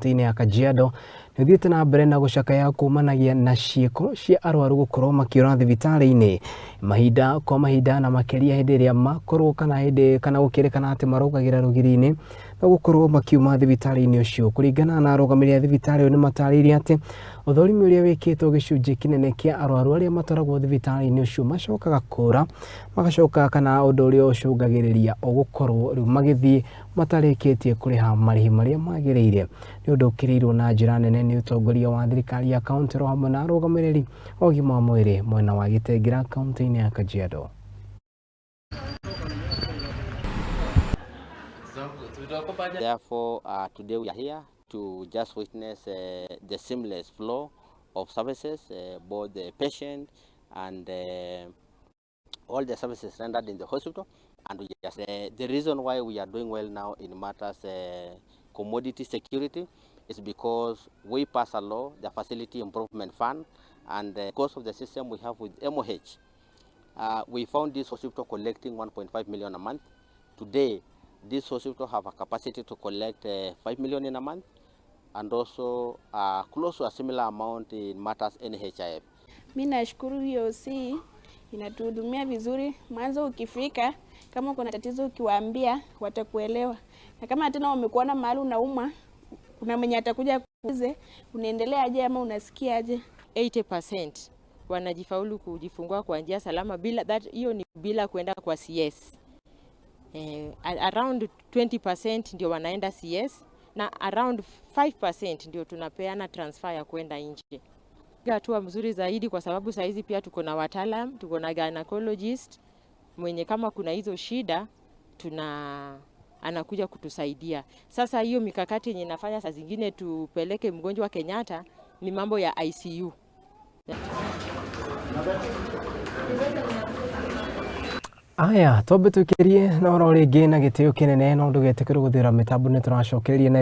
kaunti-ini ya Kajiado nithiite na mbere na gucakaya kumanagia na ciiko cia arwaru gukorwo makiura thibitari-ini mahinda kwa mahinda na makiria hindi iria makorwo kana gukirikana ati marugagira rugiri-ini na gukorwo makiuma thibitari-ini ucio. Kuringana na arugamĩrĩri a thibitari uyu ni mataririe ati uthorimi uria wikitwo gicunji kinene kia arwaru aria matwaragwo thibitari-ini ucio macokaga kuura magacoka kana undu uria ucungagiriria ugukorwo riu magithii matarikitie kuriha marihi maria magiriire ni undu ukirirwo na njira nene ni utongoria wa thirikari ya kaunti ro hamwe na arugamĩrĩri a ugima wa mwiri mwena wa Kitengela kaunti-ini ya Kajiado. Therefore, today we are here to just witness the seamless flow of services, both the patient and all the services rendered in the hospital. And we just, the reason why we are doing well now in matters commodity security is because we pass a law, the Facility Improvement Fund, and because of the system we have with MOH, we found this hospital collecting 1.5 million a month. Today, this hospital have a capacity to collect 5 million in a month, and also close to a similar amount in matters NHIF. Mimi nashukuru VOC inatuhudumia vizuri. Mwanzo ukifika kama kuna tatizo ukiwaambia watakuelewa, na kama tena wamekuona mahali unauma kuna mwenye atakuja kuulize unaendelea aje ama unasikia aje. 80% wanajifaulu kujifungua kwa njia salama, bila hiyo ni bila kwenda kwa CS. Around 20% ndio wanaenda CS na around 5% ndio tunapeana transfer ya kwenda nje. Hatua mzuri zaidi kwa sababu saizi pia tuko na wataalamu, tuko na gynecologist mwenye kama kuna hizo shida anakuja kutusaidia. Sasa hiyo mikakati yenye nafanya saa zingine tupeleke mgonjwa Kenyatta ni mambo ya ICU. Aya, tobe tukirie na ora ringi na gitio kinene no ndugetekere guthira mitambo ni turacokereria na